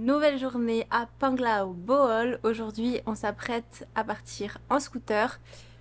Nouvelle journée à Panglao Bohol. Aujourd'hui, on s'apprête à partir en scooter.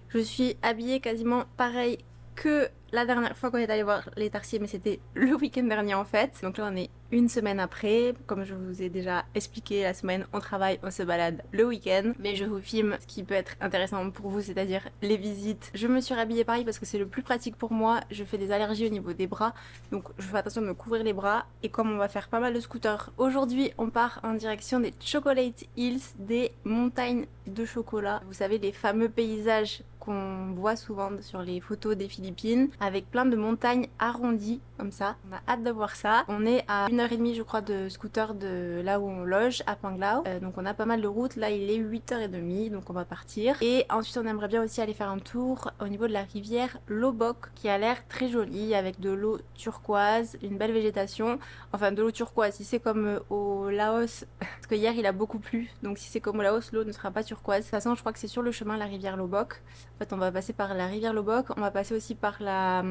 Je suis habillée quasiment pareil que la dernière fois qu'on est allé voir les Tarsiers, mais c'était le week-end dernier en fait. Donc là, on est une semaine après. Comme je vous ai déjà expliqué, la semaine, on travaille, on se balade le week-end. Mais je vous filme ce qui peut être intéressant pour vous, c'est-à-dire les visites. Je me suis rhabillée pareil parce que c'est le plus pratique pour moi. Je fais des allergies au niveau des bras, donc je fais attention de me couvrir les bras. Et comme on va faire pas mal de scooters, aujourd'hui, on part en direction des Chocolate Hills, des montagnes de chocolat. Vous savez, les fameux paysages qu'on voit souvent sur les photos des Philippines, avec plein de montagnes arrondies comme ça. On a hâte de voir ça. On est à 1h30 je crois de scooter de là où on loge à Panglao. Donc on a pas mal de route. Là il est 8h30, donc on va partir. Et ensuite on aimerait bien aussi aller faire un tour au niveau de la rivière Lobok, qui a l'air très jolie, avec de l'eau turquoise, une belle végétation. Enfin de l'eau turquoise, si c'est comme au Laos, parce que hier il a beaucoup plu, donc si c'est comme au Laos, l'eau ne sera pas turquoise. De toute façon je crois que c'est sur le chemin la rivière Lobok. En fait, on va passer par la rivière Lobok, on va passer aussi par la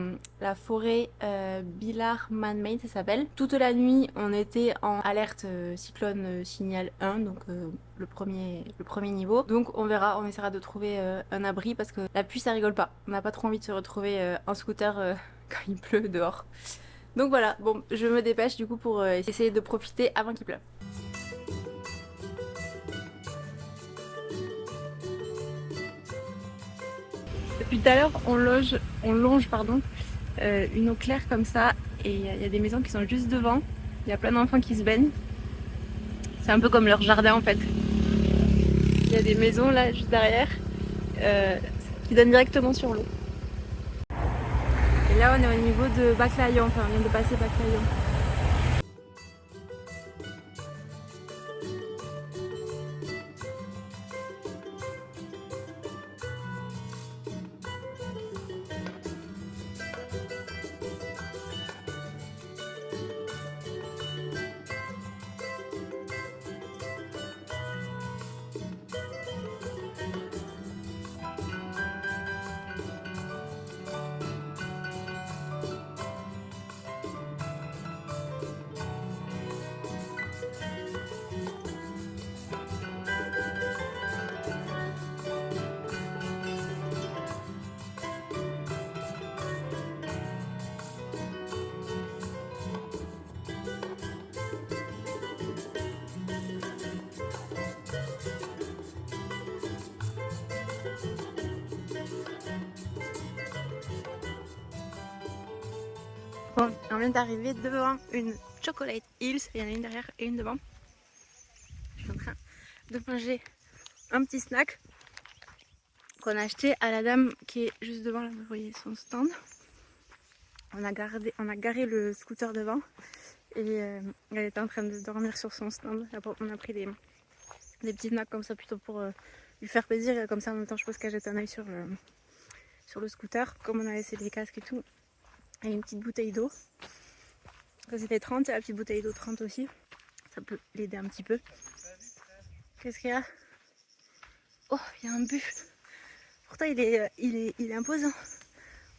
forêt Bilar Man-Made, ça s'appelle. Toute la nuit, on était en alerte cyclone signal 1, donc le premier niveau. Donc on verra, on essaiera de trouver un abri parce que la pluie ça rigole pas. On n'a pas trop envie de se retrouver en scooter quand il pleut dehors. Donc voilà, bon, je me dépêche du coup pour essayer de profiter avant qu'il pleuve. Depuis tout à l'heure, on longe une eau claire comme ça, et il y a des maisons qui sont juste devant. Il y a plein d'enfants qui se baignent. C'est un peu comme leur jardin en fait. Il y a des maisons là juste derrière euh, qui donnent directement sur l'eau. Et là on est au niveau de Baclayon, enfin on vient de passer Baclayon. Bon, on vient d'arriver devant une Chocolate Hills, il y en a une derrière et une devant. Je suis en train de manger un petit snack qu'on a acheté à la dame qui est juste devant, là vous voyez son stand. On a garé le scooter devant et elle était en train de dormir sur son stand. On a pris des petits snacks comme ça plutôt pour lui faire plaisir, et comme ça en même temps je pense qu'elle jette un oeil sur le scooter, comme on a laissé les casques et tout. Et une petite bouteille d'eau. Ça c'était 30, et la petite bouteille d'eau 30 aussi. Ça peut l'aider un petit peu. Qu'est-ce qu'il y a? Oh, il y a un buffle. Pourtant il est imposant.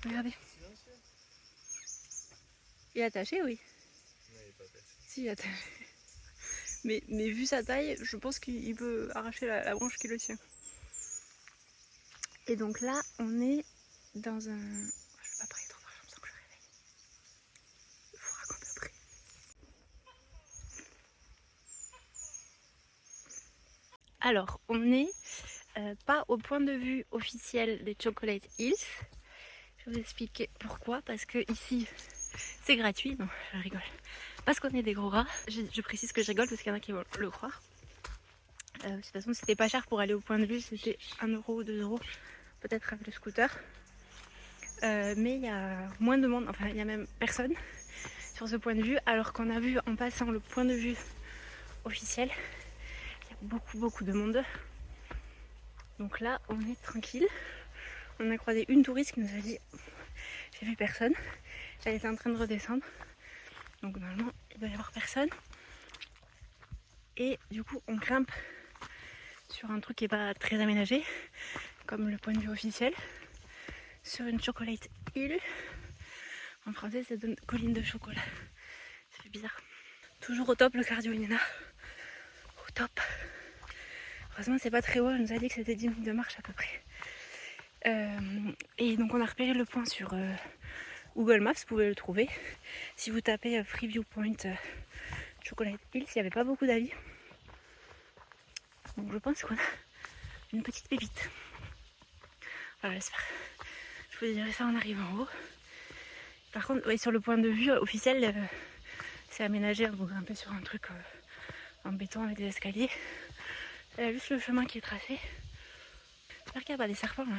Regardez. Il est attaché, oui. Non, il est pas attaché. Si, il est attaché. Mais vu sa taille, je pense qu'il peut arracher la branche qui le tient. Et donc là, on est dans un... Je vais pas parler trop fort, je me sens que je réveille. Je vous raconte après. Alors, on n'est pas au point de vue officiel des Chocolate Hills. Je vais vous expliquer pourquoi. Parce que ici, c'est gratuit. Non, je rigole. Parce qu'on est des gros rats. Je précise que je rigole parce qu'il y en a qui vont le croire. De toute façon, c'était pas cher pour aller au point de vue. C'était 1 euro ou 2 euros, peut-être avec le scooter. Mais il y a moins de monde, enfin il n'y a même personne sur ce point de vue, alors qu'on a vu en passant le point de vue officiel, il y a beaucoup de monde. Donc là on est tranquille. On a croisé une touriste qui nous a dit j'ai vu personne. Elle était en train de redescendre, donc normalement il doit y avoir personne. Et du coup on grimpe sur un truc qui n'est pas très aménagé, comme le point de vue officiel, sur une Chocolate Hill. En français, ça donne colline de chocolat. Ça fait bizarre. Toujours au top le cardio, Inena. top. Heureusement c'est pas très haut, elle nous a dit que c'était 10 minutes de marche à peu près. Et donc on a repéré le point sur Google Maps, vous pouvez le trouver. Si vous tapez Freeview Point Chocolate Hills, il n'y avait pas beaucoup d'avis. Donc je pense qu'on a une petite pépite. Voilà, j'espère. Je vous dirai ça en arrivant en haut. Par contre, ouais, sur le point de vue officiel, c'est aménagé, vous grimpez sur un truc en béton avec des escaliers. Il y a juste le chemin qui est tracé. J'espère qu'il n'y a pas des serpents là.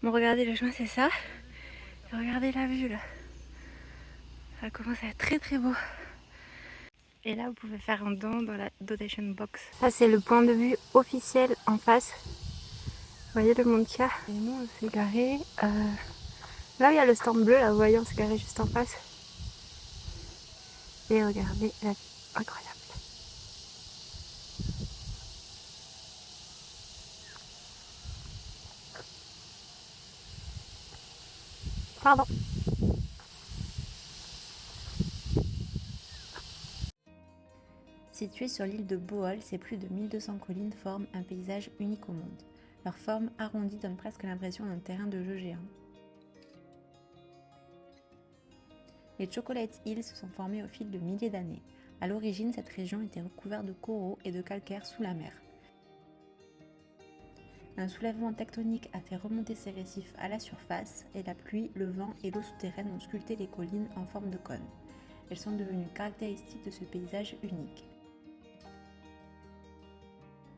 Bon, regardez, le chemin c'est ça. Et regardez la vue là. Ça commence à être très très beau. Et là, vous pouvez faire un don dans la donation box. Ça, c'est le point de vue officiel en face. Vous voyez le Mont Kia. Et nous, on s'est garé. Là où il y a le stand bleu, là, vous voyez, on s'est garé juste en face. Et regardez la vue incroyable. Pardon. Située sur l'île de Bohol, ces plus de 1200 collines forment un paysage unique au monde. Leur forme arrondie donne presque l'impression d'un terrain de jeu géant. Les Chocolate Hills se sont formés au fil de milliers d'années. À l'origine, cette région était recouverte de coraux et de calcaire sous la mer. Un soulèvement tectonique a fait remonter ces récifs à la surface et la pluie, le vent et l'eau souterraine ont sculpté les collines en forme de cône. Elles sont devenues caractéristiques de ce paysage unique.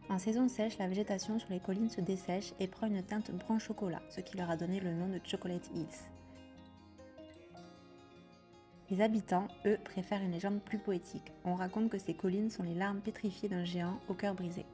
En saison sèche, la végétation sur les collines se dessèche et prend une teinte brun chocolat, ce qui leur a donné le nom de Chocolate Hills. Les habitants, eux, préfèrent une légende plus poétique. On raconte que ces collines sont les larmes pétrifiées d'un géant au cœur brisé.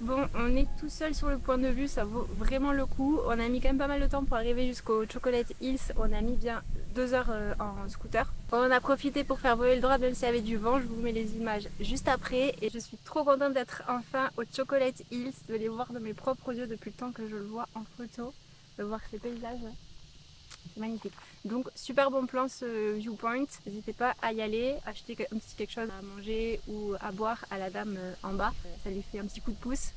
Bon, on est tout seul sur le point de vue, ça vaut vraiment le coup. On a mis quand même pas mal de temps pour arriver jusqu'au Chocolate Hills. On a mis bien 2 heures en scooter. On a profité pour faire voler le drone même s'il y avait du vent. Je vous mets les images juste après. Et je suis trop contente d'être enfin au Chocolate Hills, de les voir de mes propres yeux depuis le temps que je le vois en photo. De voir ces paysages, c'est magnifique. Donc super bon plan ce viewpoint. N'hésitez pas à y aller, acheter un petit quelque chose à manger ou à boire à la dame en bas. Ça lui fait un petit coup de pouce.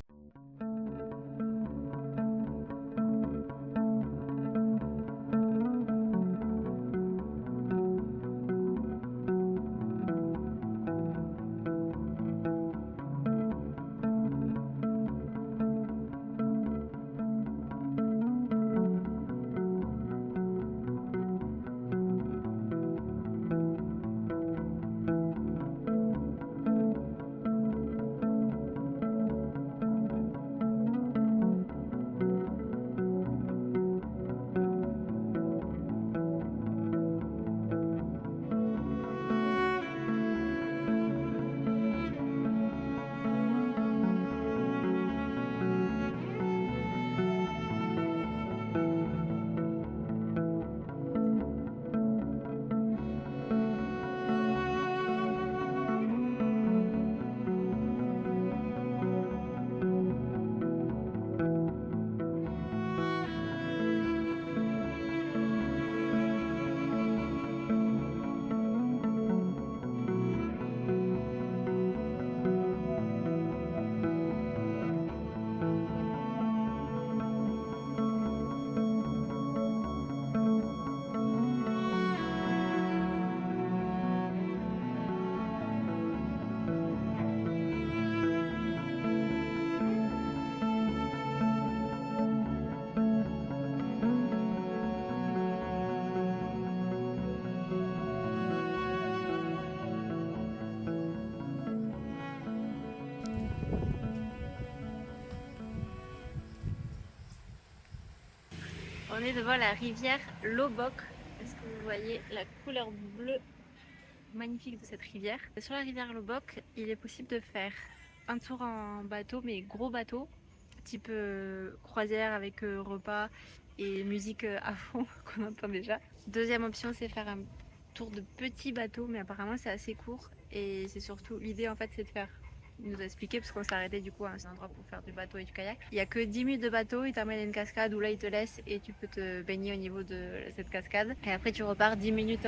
On est devant la rivière Lobok. Est-ce que vous voyez la couleur bleue magnifique de cette rivière? Sur la rivière Lobok, il est possible de faire un tour en bateau, mais gros bateau, type croisière avec repas et musique à fond qu'on entend déjà. Deuxième option, c'est faire un tour de petit bateau, mais apparemment c'est assez court et c'est surtout l'idée en fait, c'est de faire Il nous a expliqué parce qu'on s'est arrêté du coup à un endroit pour faire du bateau et du kayak. Il y a que 10 minutes de bateau, il t'amène à une cascade où là il te laisse et tu peux te baigner au niveau de cette cascade. Et après tu repars 10 minutes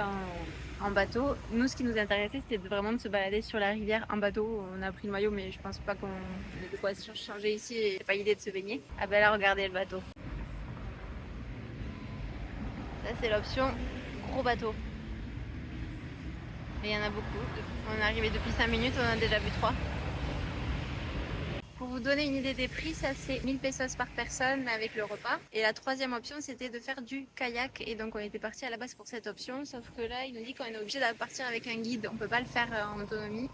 en bateau. Nous ce qui nous intéressait c'était vraiment de se balader sur la rivière en bateau. On a pris le maillot mais je pense pas qu'on ait de quoi se changer ici et c'est pas l'idée de se baigner. Ah ben là regardez le bateau. Ça c'est l'option gros bateau. Et il y en a beaucoup. On est arrivé depuis 5 minutes, on en a déjà vu 3. Pour vous donner une idée des prix, ça c'est 1000 pesos par personne avec le repas. Et la troisième option c'était de faire du kayak. Et donc on était parti à la base pour cette option. Sauf que là il nous dit qu'on est obligé de partir avec un guide. On peut pas le faire en autonomie.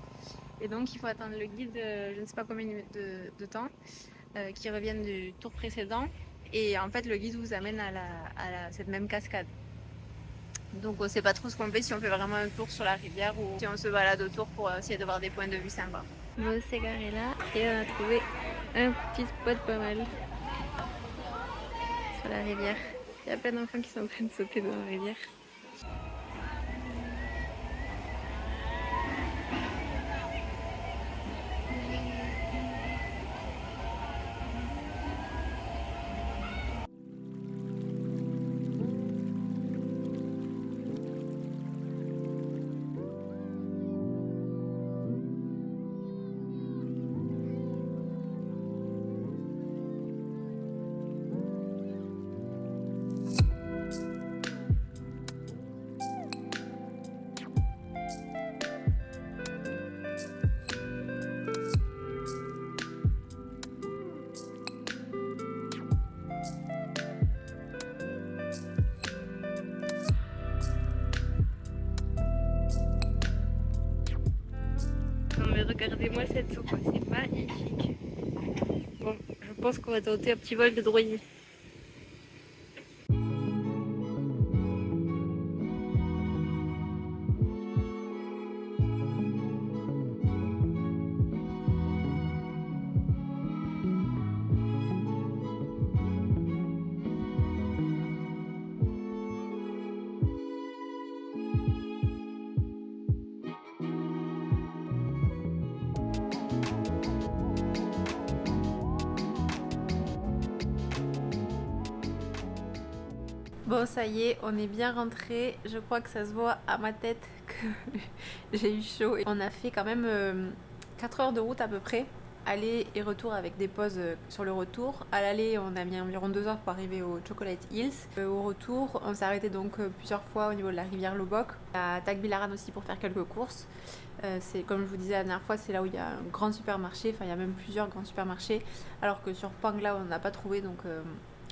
Et donc il faut attendre le guide, je ne sais pas combien de temps, qui revienne du tour précédent. Et en fait le guide vous amène à cette même cascade. Donc on sait pas trop ce qu'on fait, si on fait vraiment un tour sur la rivière ou si on se balade autour pour essayer de voir des points de vue sympas. On s'est garé là et on a trouvé un petit spot pas mal sur la rivière. Il y a plein d'enfants qui sont en train de sauter dans la rivière. Non mais regardez-moi cette soupe, c'est magnifique. Bon, je pense qu'on va tenter un petit vol de droïde. Bon, ça y est, on est bien rentré. Je crois que ça se voit à ma tête que j'ai eu chaud. On a fait quand même 4 heures de route à peu près, aller et retour avec des pauses sur le retour. À l'aller, on a mis environ 2 heures pour arriver au Chocolate Hills. Au retour, on s'est arrêté donc plusieurs fois au niveau de la rivière Lobok, à Tagbilaran aussi pour faire quelques courses. C'est comme je vous disais la dernière fois, c'est là où il y a un grand supermarché, enfin il y a même plusieurs grands supermarchés, alors que sur Pangla on n'a pas trouvé, donc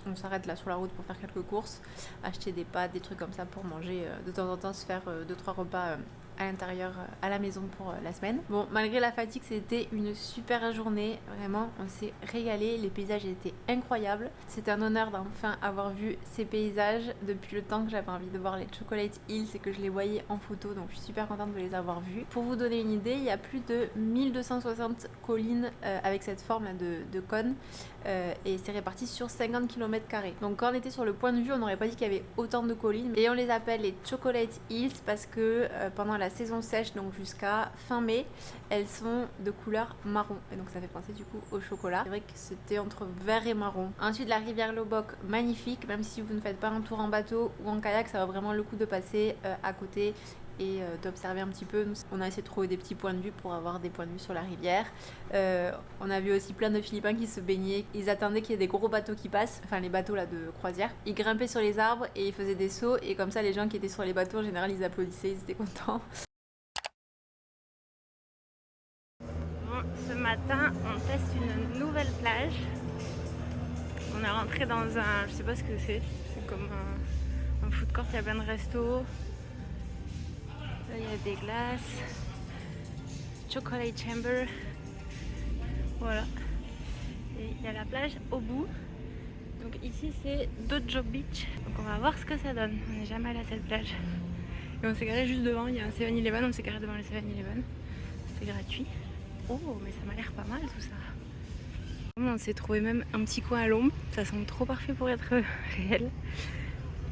on s'arrête là sur la route pour faire quelques courses, acheter des pâtes, des trucs comme ça pour manger, de temps en temps se faire 2-3 repas à l'intérieur, à la maison pour la semaine. Bon, malgré la fatigue, c'était une super journée, vraiment, on s'est régalé, les paysages étaient incroyables. C'était un honneur d'enfin avoir vu ces paysages depuis le temps que j'avais envie de voir les Chocolate Hills et que je les voyais en photo, donc je suis super contente de les avoir vus. Pour vous donner une idée, il y a plus de 1260 collines avec cette forme là de cône, et c'est réparti sur 50 km². Donc quand on était sur le point de vue, on n'aurait pas dit qu'il y avait autant de collines, et on les appelle les Chocolate Hills parce que pendant la saison sèche, donc jusqu'à fin mai, elles sont de couleur marron, et donc ça fait penser du coup au chocolat. C'est vrai que c'était entre vert et marron. Ensuite la rivière Lobok, magnifique, même si vous ne faites pas un tour en bateau ou en kayak, ça va vraiment le coup de passer à côté et d'observer un petit peu. Nous, on a essayé de trouver des petits points de vue pour avoir des points de vue sur la rivière. On a vu aussi plein de Philippins qui se baignaient. Ils attendaient qu'il y ait des gros bateaux qui passent, enfin les bateaux là de croisière. Ils grimpaient sur les arbres et ils faisaient des sauts, et comme ça les gens qui étaient sur les bateaux en général ils applaudissaient, ils étaient contents. Bon, ce matin on teste une nouvelle plage. On est rentré dans un, je sais pas ce que c'est comme un food court, il y a plein de restos. Là, il y a des glaces, Chocolate Chamber, voilà. Et il y a la plage au bout. Donc ici c'est Dojo Beach. Donc on va voir ce que ça donne. On n'est jamais allé à cette plage. Et on s'est garé juste devant, il y a un 7-Eleven, on s'est garé devant le 7-Eleven. C'était gratuit. Oh, mais ça m'a l'air pas mal tout ça. On s'est trouvé même un petit coin à l'ombre. Ça semble trop parfait pour être réel.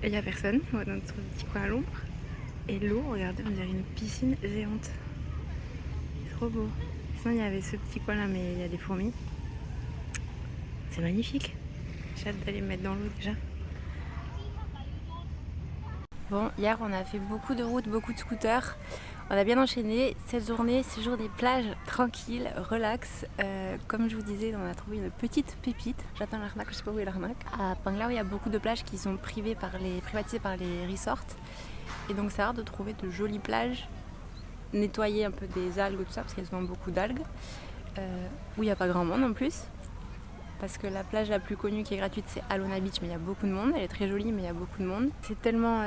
Et il n'y a personne. On va dans notre petit coin à l'ombre. Et l'eau, regardez, on dirait une piscine géante. C'est trop beau. Sinon il y avait ce petit coin là, mais il y a des fourmis. C'est magnifique. J'ai hâte d'aller me mettre dans l'eau déjà. Bon, hier on a fait beaucoup de routes, beaucoup de scooters. On a bien enchaîné. Cette journée, c'est jour des plages tranquilles, relax. Comme je vous disais, on a trouvé une petite pépite. J'attends l'arnaque, je sais pas où est l'arnaque. À Panglao, il y a beaucoup de plages qui sont privatisées par les resorts. Et donc c'est rare de trouver de jolies plages, nettoyer un peu des algues, tout ça, parce qu'il y a souvent beaucoup d'algues. Où il n'y a pas grand monde en plus. Parce que la plage la plus connue qui est gratuite, c'est Alona Beach, mais il y a beaucoup de monde. Elle est très jolie, mais il y a beaucoup de monde. C'est tellement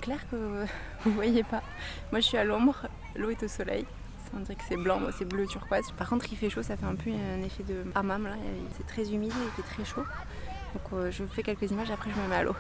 clair que vous voyez pas. Moi, je suis à l'ombre, l'eau est au soleil. On dirait que c'est blanc, moi c'est bleu turquoise. Par contre, il fait chaud, ça fait un peu un effet de hammam là. C'est très humide, il fait très chaud. Donc je vous fais quelques images, après je me mets à l'eau.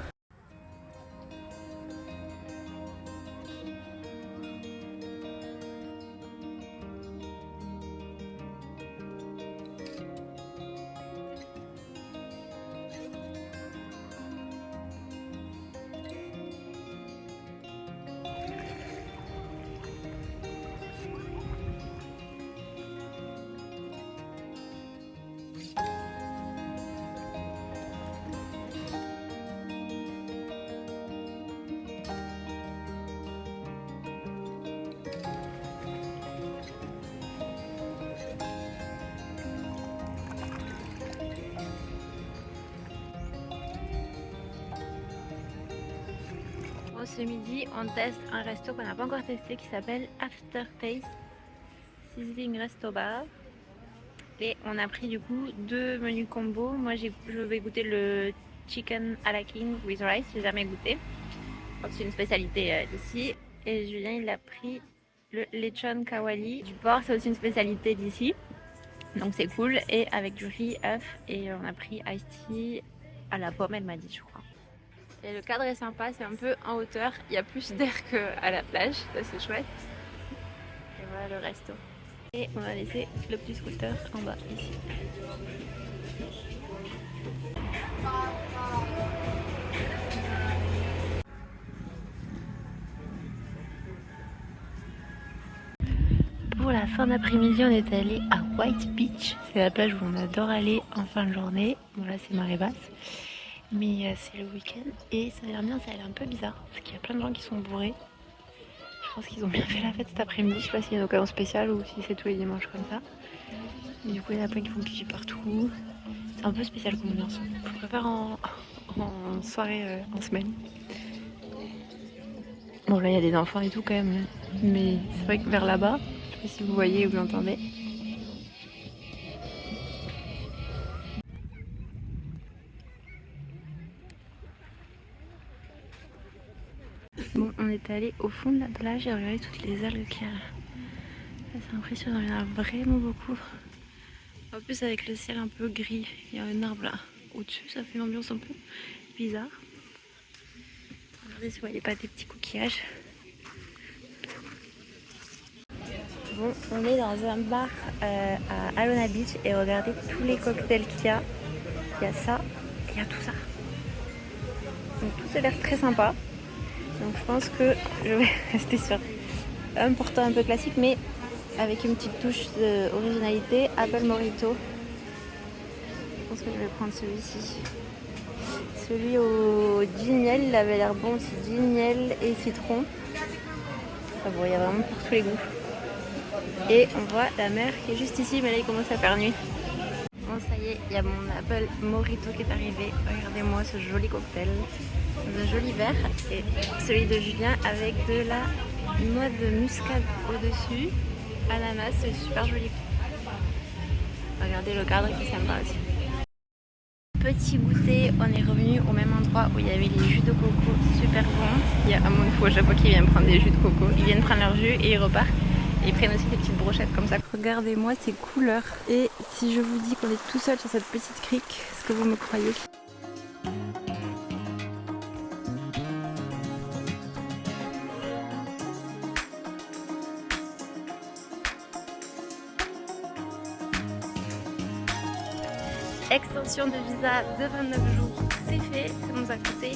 Ce midi, on teste un resto qu'on n'a pas encore testé qui s'appelle Aftertaste Sizzling Resto Bar. Et on a pris du coup 2 menus combo. Moi, je vais goûter le chicken à la king with rice, j'ai jamais goûté. C'est une spécialité d'ici. Et Julien, il a pris le lechon kawali du porc, c'est aussi une spécialité d'ici. Donc c'est cool. Et avec du riz, œuf. Et on a pris iced tea à la pomme, elle m'a dit, je crois. Et le cadre est sympa, c'est un peu en hauteur, il y a plus d'air qu'à la plage, ça c'est chouette. Et voilà le resto. Et on va laisser le petit scooter en bas ici. Pour la fin d'après-midi, on est allé à White Beach. C'est la plage où on adore aller en fin de journée. Bon là c'est marée basse. Mais c'est le week-end et ça a l'air bien, ça a l'air un peu bizarre parce qu'il y a plein de gens qui sont bourrés. Je pense qu'ils ont bien fait la fête cet après-midi, je sais pas s'il y a une occasion spéciale ou si c'est tous les dimanches comme ça. Et du coup il y en a plein qui font pipi partout. C'est un peu spécial comme ambiance. Je préfère en soirée, en semaine. Bon là il y a des enfants et tout quand même, mais c'est vrai que vers là-bas, je sais pas si vous voyez ou vous entendez. Bon, on est allé au fond de la plage et regardez toutes les algues qu'il y a là. C'est impressionnant, il y en a vraiment beaucoup. En plus avec le ciel un peu gris, il y a un arbre là au-dessus, ça fait une ambiance un peu bizarre. Regardez si vous voyez pas des petits coquillages. Bon, on est dans un bar à Alona Beach et regardez tous les cocktails qu'il y a. Il y a ça, il y a tout ça. Donc tout ça a l'air très sympa. Donc je pense que je vais rester sur un portant un peu classique mais avec une petite touche d'originalité, Apple Mojito. Je pense que je vais prendre celui-ci. Celui au gin miel, il avait l'air bon aussi, gin miel et citron. Enfin bon, il y a vraiment pour tous les goûts. Et on voit la mer qui est juste ici, mais là il commence à faire nuit. Bon ça y est, il y a mon Apple Mojito qui est arrivé. Regardez-moi ce joli cocktail. Un joli verre et celui de Julien avec de la noix de muscade au-dessus, ananas, c'est super joli. Regardez le cadre qui est sympa aussi. Petit goûter, on est revenu au même endroit où il y avait les jus de coco super bons. Il y a un monde fou à chaque fois qu'ils viennent prendre des jus de coco. Ils viennent prendre leur jus et ils repartent. Et ils prennent aussi des petites brochettes comme ça. Regardez-moi ces couleurs. Et si je vous dis qu'on est tout seul sur cette petite crique, est-ce que vous me croyez ? Extension de visa de 29 jours, c'est fait, ça nous a coûté